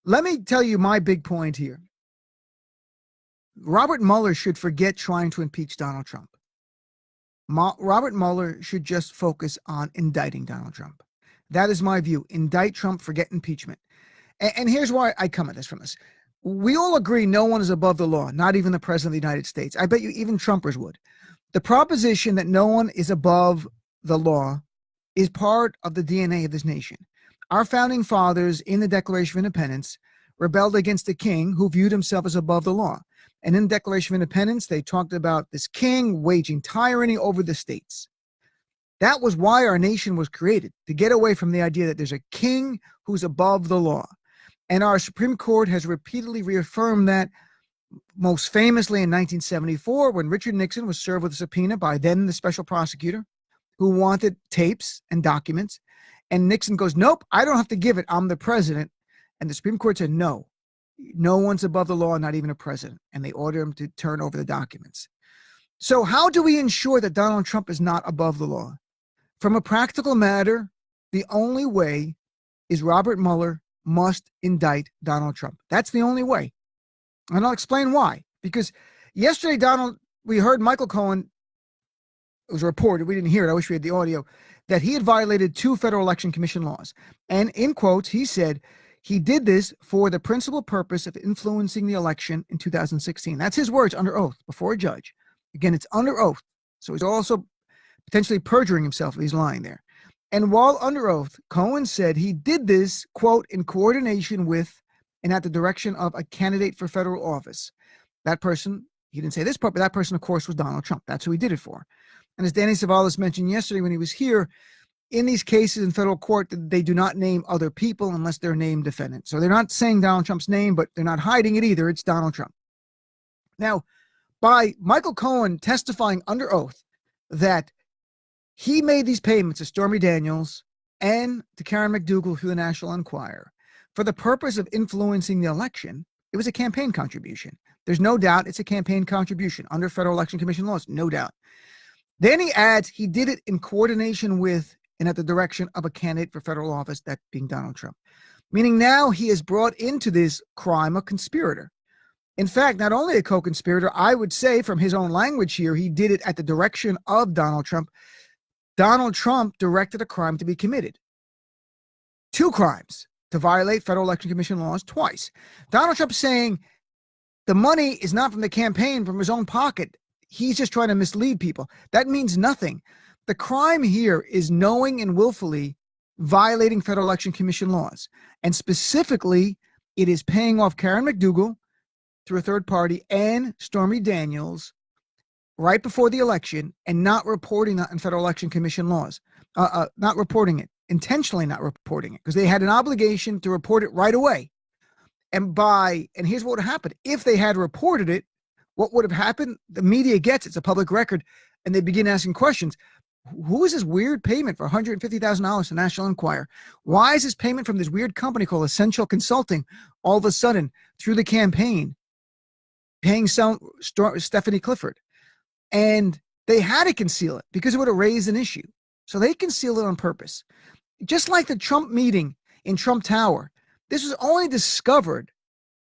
Let me tell you my big point here. Robert Mueller should forget trying to impeach Donald Trump. Robert Mueller should just focus on indicting Donald Trump. That is my view. Indict Trump, forget impeachment. And here's why I come at this from this. We all agree no one is above the law, not even the president of the United States. I bet you even Trumpers would. The proposition that no one is above the law is part of the DNA of this nation. Our founding fathers in the Declaration of Independence rebelled against the king who viewed himself as above the law. And in the Declaration of Independence, they talked about this king waging tyranny over the states. That was why our nation was created, to get away from the idea that there's a king who's above the law. And our Supreme Court has repeatedly reaffirmed that, most famously in 1974, when Richard Nixon was served with a subpoena by then the special prosecutor who wanted tapes and documents. And Nixon goes, nope, I don't have to give it. I'm the president. And the Supreme Court said, no one's above the law, not even a president. And they ordered him to turn over the documents. So how do we ensure that Donald Trump is not above the law? From a practical matter, the only way is Robert Mueller must indict Donald Trump. That's the only way. And I'll explain why. Because yesterday, we heard Michael Cohen, it was reported, we didn't hear it, I wish we had the audio, that he had violated 2 Federal Election Commission laws. And in quotes, he said he did this for the principal purpose of influencing the election in 2016. That's his words under oath before a judge. Again, it's under oath. So he's also potentially perjuring himself if he's lying there. And while under oath, Cohen said he did this, quote, in coordination with and at the direction of a candidate for federal office. That person, he didn't say this part, but that person, of course, was Donald Trump. That's who he did it for. And as Danny Savalas mentioned yesterday when he was here, in these cases in federal court, they do not name other people unless they're named defendants. So they're not saying Donald Trump's name, but they're not hiding it either. It's Donald Trump. Now, by Michael Cohen testifying under oath that he made these payments to Stormy Daniels and to Karen McDougal through the National Enquirer for the purpose of influencing the election, it was a campaign contribution. There's no doubt it's a campaign contribution under Federal Election Commission laws, no doubt. Then he adds he did it in coordination with and at the direction of a candidate for federal office, that being Donald Trump. Meaning now he has brought into this crime a conspirator. In fact, not only a co-conspirator, I would say from his own language here, he did it at the direction of Donald Trump. Donald Trump directed a crime to be committed. 2 crimes to violate Federal Election Commission laws twice. Donald Trump saying the money is not from the campaign, from his own pocket. He's just trying to mislead people. That means nothing. The crime here is knowing and willfully violating Federal Election Commission laws. And specifically, it is paying off Karen McDougal through a third party and Stormy Daniels right before the election and not reporting that in Federal Election Commission laws. Not reporting it, intentionally not reporting it, because they had an obligation to report it right away. And here's what would have happened. If they had reported it, what would have happened? The media gets it's a public record, and they begin asking questions. Who is this weird payment for $150,000 to National Enquirer? Why is this payment from this weird company called Essential Consulting all of a sudden through the campaign paying Stephanie Clifford? And they had to conceal it because it would have raised an issue. So they concealed it on purpose. Just like the Trump meeting in Trump Tower, this was only discovered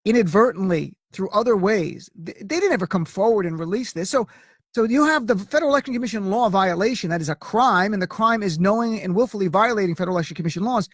inadvertently through other ways. They didn't ever come forward and release this. So you have the Federal Election Commission law violation. That is a crime, and the crime is knowing and willfully violating Federal Election Commission laws.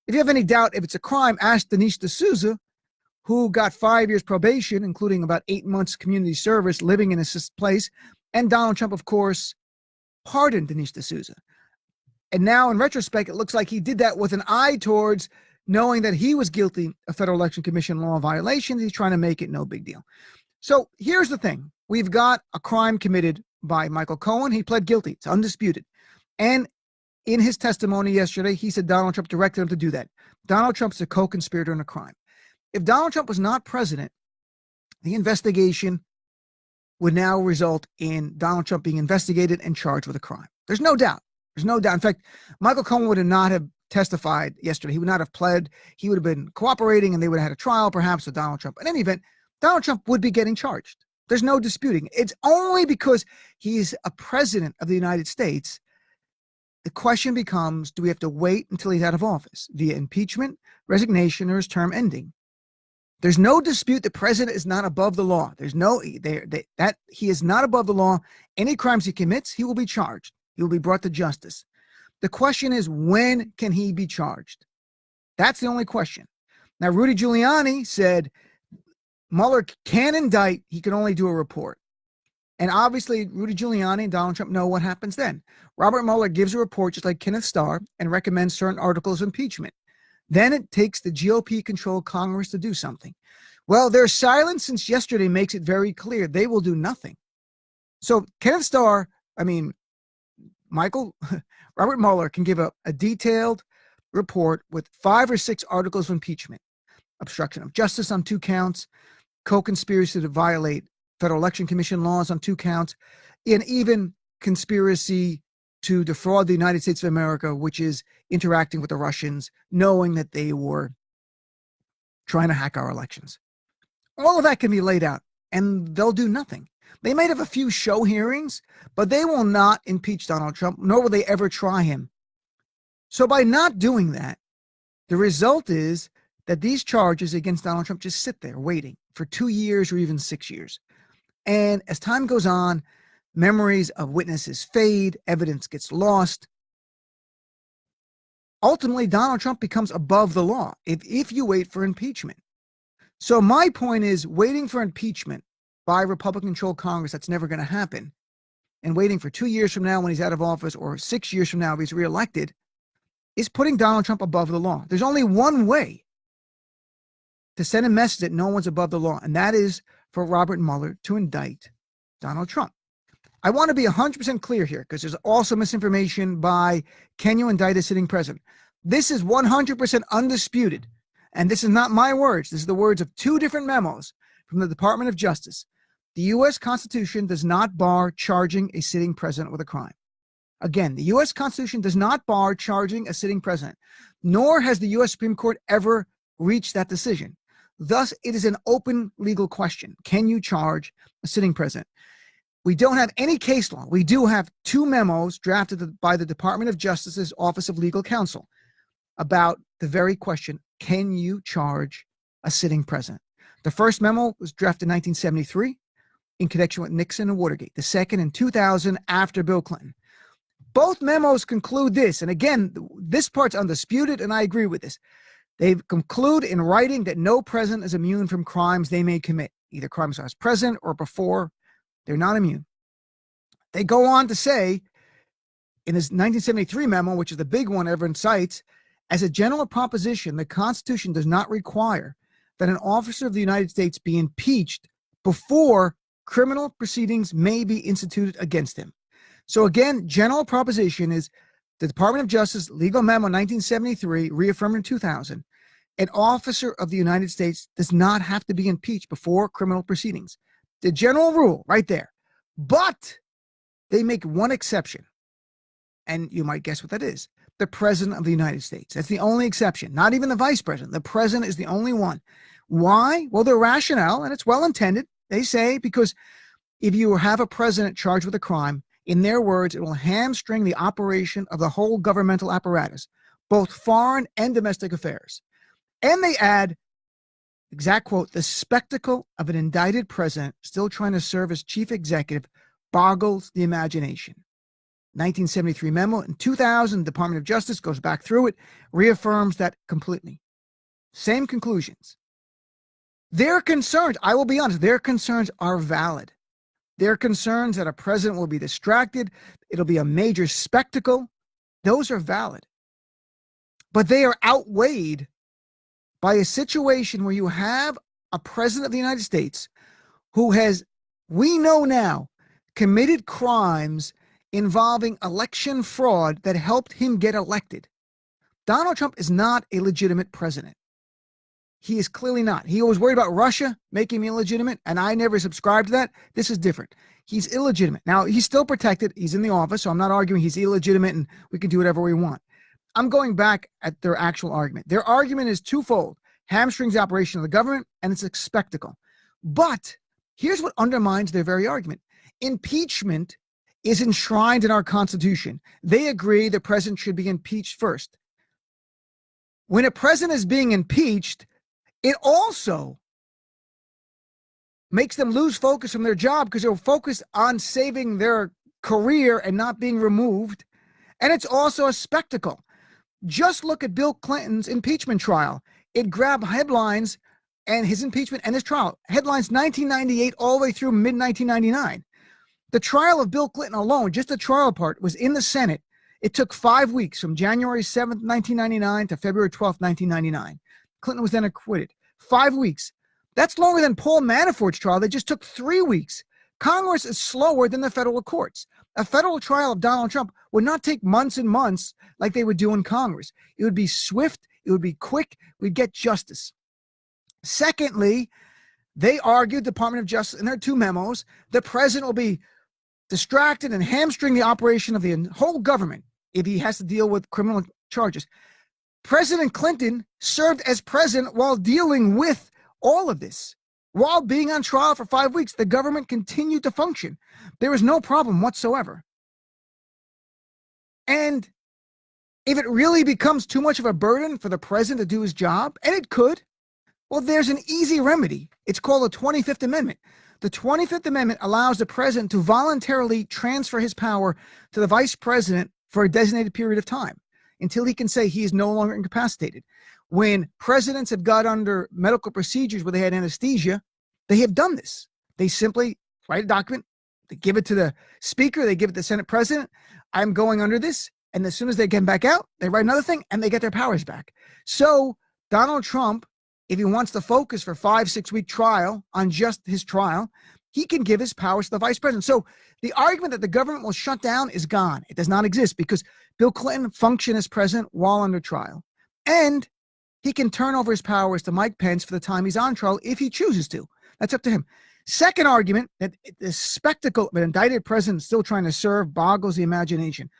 If you have any doubt if it's a crime, ask Dinesh D'Souza, who got 5 years probation, including about 8 months community service, living in a place. And Donald Trump, of course, pardoned Dinesh D'Souza. And now, in retrospect, it looks like he did that with an eye towards knowing that he was guilty of Federal Election Commission law violations. He's trying to make it no big deal. So here's the thing. We've got a crime committed by Michael Cohen. He pled guilty. It's undisputed. And in his testimony yesterday, he said Donald Trump directed him to do that. Donald Trump's a co-conspirator in a crime. If Donald Trump was not president, the investigation would now result in Donald Trump being investigated and charged with a crime. There's no doubt. There's no doubt. In fact, Michael Cohen would not have testified yesterday. He would not have pled. He would have been cooperating, and they would have had a trial perhaps with Donald Trump. In any event, Donald Trump would be getting charged. There's no disputing. It's only because he's a president of the United States. The question becomes, do we have to wait until he's out of office via impeachment, resignation, or his term ending? There's no dispute the president is not above the law. There's no that he is not above the law. Any crimes he commits, he will be charged. He will be brought to justice. The question is, when can he be charged? That's the only question. Now, Rudy Giuliani said Mueller can indict, he can only do a report. And obviously, Rudy Giuliani and Donald Trump know what happens then. Robert Mueller gives a report just like Kenneth Starr and recommends certain articles of impeachment. Then it takes the GOP-controlled Congress to do something. Well, their silence since yesterday makes it very clear they will do nothing. So Kenneth Starr, Robert Mueller can give a detailed report with 5 or 6 articles of impeachment. Obstruction of justice on 2 counts, co-conspiracy to violate Federal Election Commission laws on 2 counts, and even conspiracy to defraud the United States of America, which is interacting with the Russians, knowing that they were trying to hack our elections. All of that can be laid out, and they'll do nothing. They might have a few show hearings, but they will not impeach Donald Trump, nor will they ever try him. So by not doing that, the result is that these charges against Donald Trump just sit there waiting for 2 years or even 6 years. And as time goes on, memories of witnesses fade, evidence gets lost. Ultimately, Donald Trump becomes above the law if you wait for impeachment. So my point is, waiting for impeachment by Republican-controlled Congress, that's never going to happen. And waiting for 2 years from now when he's out of office, or 6 years from now if he's reelected, is putting Donald Trump above the law. There's only one way to send a message that no one's above the law, and that is for Robert Mueller to indict Donald Trump. I want to be 100% clear here, because there's also misinformation by, can you indict a sitting president? This is 100% undisputed. And this is not my words. This is the words of 2 different memos from the Department of Justice. The U.S. Constitution does not bar charging a sitting president with a crime. Again, the U.S. Constitution does not bar charging a sitting president, nor has the U.S. Supreme Court ever reached that decision. Thus, it is an open legal question. Can you charge a sitting president? We don't have any case law. We do have 2 memos drafted by the Department of Justice's Office of Legal Counsel about the very question, can you charge a sitting president? The first memo was drafted in 1973 in connection with Nixon and Watergate. The second in 2000 after Bill Clinton. Both memos conclude this, and again, this part's undisputed, and I agree with this. They conclude in writing that no president is immune from crimes they may commit, either crimes as president or before. They're not immune. They go on to say, in his 1973 memo, which is the big one everyone cites, as a general proposition, the Constitution does not require that an officer of the United States be impeached before criminal proceedings may be instituted against him. So again, general proposition is the Department of Justice legal memo 1973, reaffirmed in 2000, an officer of the United States does not have to be impeached before criminal proceedings. The general rule right there. But they make one exception. And you might guess what that is. The president of the United States. That's the only exception. Not even the vice president. The president is the only one. Why? Well, their rationale, and it's well intended, they say, because if you have a president charged with a crime, in their words, it will hamstring the operation of the whole governmental apparatus, both foreign and domestic affairs. And they add, exact quote, the spectacle of an indicted president still trying to serve as chief executive boggles the imagination. 1973 memo. In 2000, Department of Justice goes back through it, reaffirms that completely. Same conclusions. Their concerns, I will be honest, their concerns are valid. Their concerns that a president will be distracted, it'll be a major spectacle, those are valid. But they are outweighed by a situation where you have a president of the United States who has, we know now, committed crimes involving election fraud that helped him get elected. Donald Trump is not a legitimate president. He is clearly not. He was worried about Russia making him illegitimate, and I never subscribed to that. This is different. He's illegitimate. Now, he's still protected. He's in the office, so I'm not arguing he's illegitimate and we can do whatever we want. I'm going back at their actual argument. Their argument is twofold. Hamstrings the operation of the government, and it's a spectacle. But here's what undermines their very argument. Impeachment is enshrined in our Constitution. They agree the president should be impeached first. When a president is being impeached, it also makes them lose focus from their job because they're focused on saving their career and not being removed. And it's also a spectacle. Just look at Bill Clinton's impeachment trial. It grabbed headlines, and his impeachment and his trial, headlines 1998 all the way through mid-1999. The trial of Bill Clinton alone, just the trial part, was in the Senate. It took 5 weeks from January 7th, 1999 to February 12th, 1999. Clinton was then acquitted. 5 weeks. That's longer than Paul Manafort's trial. They just took 3 weeks. Congress is slower than the federal courts. A federal trial of Donald Trump would not take months and months like they would do in Congress. It would be swift. It would be quick. We'd get justice. Secondly, they argued, Department of Justice, in their 2 memos, the president will be distracted and hamstring the operation of the whole government if he has to deal with criminal charges. President Clinton served as president while dealing with all of this. While being on trial for 5 weeks, the government continued to function. There was no problem whatsoever. And if it really becomes too much of a burden for the president to do his job, and it could, well, there's an easy remedy. It's called the 25th Amendment. The 25th Amendment allows the president to voluntarily transfer his power to the vice president for a designated period of time until he can say he is no longer incapacitated. When presidents have got under medical procedures where they had anesthesia, they have done this. They simply write a document, they give it to the speaker, they give it to the Senate president. I'm going under this. And as soon as they get back out, they write another thing and they get their powers back. So Donald Trump, if he wants to focus for 5-6 week trial on just his trial, he can give his powers to the vice president. So the argument that the government will shut down is gone. It does not exist because Bill Clinton functioned as president while under trial. And he can turn over his powers to Mike Pence for the time he's on trial if he chooses to. That's up to him. Second argument, that the spectacle of an indicted president still trying to serve boggles the imagination.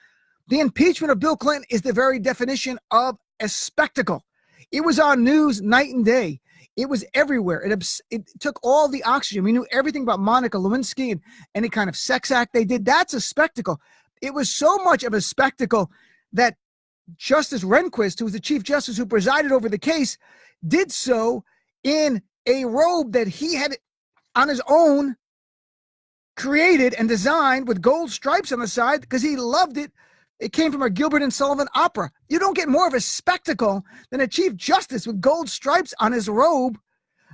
The impeachment of Bill Clinton is the very definition of a spectacle. It was on news night and day. It was everywhere. It took all the oxygen. We knew everything about Monica Lewinsky and any kind of sex act they did. That's a spectacle. It was so much of a spectacle that Justice Rehnquist, who was the Chief Justice who presided over the case, did so in a robe that he had on his own created and designed with gold stripes on the side because he loved it. It came from a Gilbert and Sullivan opera. You don't get more of a spectacle than a Chief Justice with gold stripes on his robe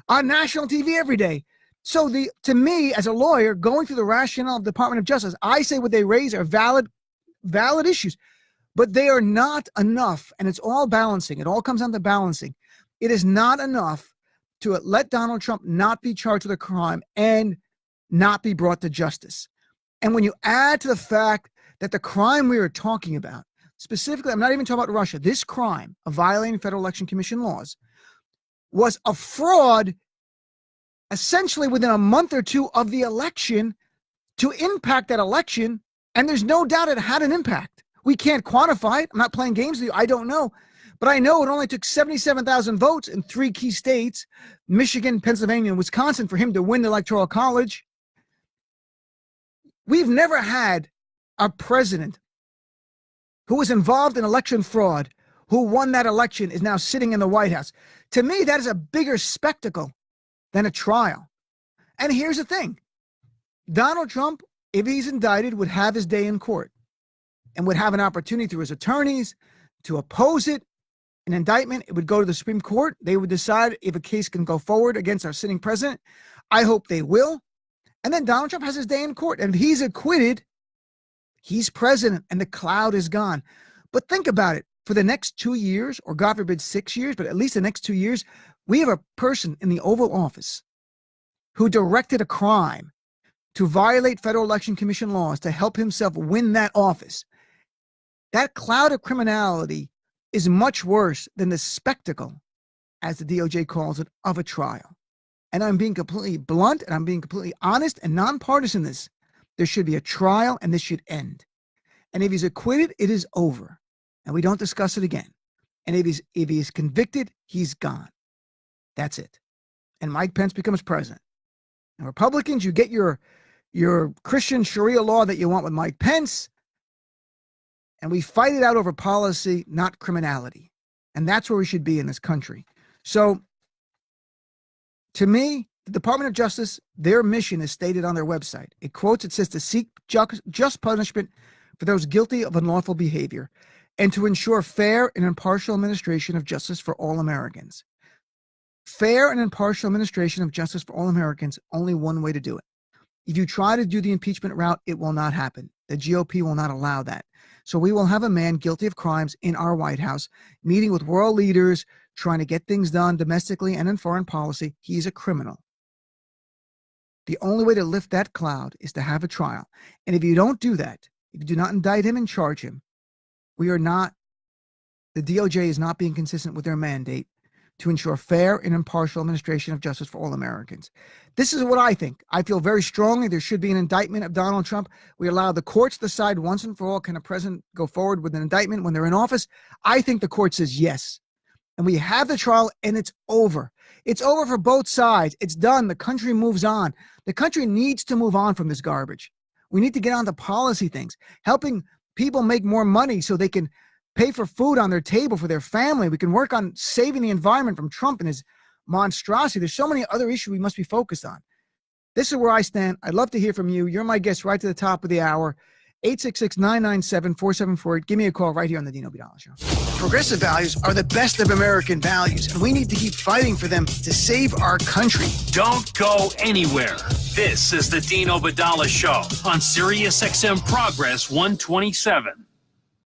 on national TV every day. So to me, as a lawyer, going through the rationale of the Department of Justice, I say what they raise are valid issues, but they are not enough. And it's all balancing. It all comes down to balancing. It is not enough to let Donald Trump not be charged with a crime and not be brought to justice. And when you add to the fact that the crime we are talking about, specifically, I'm not even talking about Russia, this crime of violating Federal Election Commission laws was a fraud essentially within a month or two of the election to impact that election. And there's no doubt it had an impact. We can't quantify it. I'm not playing games with you. I don't know. But I know it only took 77,000 votes in 3 key states, Michigan, Pennsylvania, and Wisconsin, for him to win the Electoral College. We've never had a president who was involved in election fraud, who won that election, is now sitting in the White House. To me, that is a bigger spectacle than a trial. And here's the thing. Donald Trump, if he's indicted, would have his day in court and would have an opportunity through his attorneys to oppose it. An indictment, it would go to the Supreme Court. They would decide if a case can go forward against our sitting president. I hope they will. And then Donald Trump has his day in court. And if he's acquitted, he's president and the cloud is gone. But think about it. For the next 2 years, or God forbid 6 years, but at least the next 2 years, we have a person in the Oval Office who directed a crime to violate Federal Election Commission laws to help himself win that office. That cloud of criminality is much worse than the spectacle, as the DOJ calls it, of a trial. And I'm being completely blunt and I'm being completely honest and nonpartisan in this. There should be a trial and this should end. And if he's acquitted, it is over. And we don't discuss it again. And if he's convicted, he's gone. That's it. And Mike Pence becomes president. And Republicans, you get your Christian Sharia law that you want with Mike Pence. And we fight it out over policy, not criminality. And that's where we should be in this country. So, to me, The Department of Justice, their mission is stated on their website. It quotes, it says to seek just punishment for those guilty of unlawful behavior and to ensure fair and impartial administration of justice for all Americans. Fair and impartial administration of justice for all Americans, only one way to do it. If you try to do the impeachment route, it will not happen. The GOP will not allow that. So we will have a man guilty of crimes in our White House, meeting with world leaders, trying to get things done domestically and in foreign policy. He's a criminal. The only way to lift that cloud is to have a trial. And if you don't do that, if you do not indict him and charge him, the DOJ is not being consistent with their mandate to ensure fair and impartial administration of justice for all Americans. This is what I think. I feel very strongly there should be an indictment of Donald Trump. We allow the courts to decide once and for all, can a president go forward with an indictment when they're in office? I think the court says yes. And we have the trial and it's over. It's over for both sides. It's done. The country moves on. The country needs to move on from this garbage. We need to get on to policy things, helping people make more money so they can pay for food on their table for their family. We can work on saving the environment from Trump and his monstrosity. There's so many other issues we must be focused on. This is where I stand. I'd love to hear from you. You're my guest right to the top of the hour. 866-997-4748. Give me a call right here on the Dean Obeidallah Show. Progressive values are the best of American values, and we need to keep fighting for them to save our country. Don't go anywhere. This is the Dean Obeidallah Show on SiriusXM Progress 127.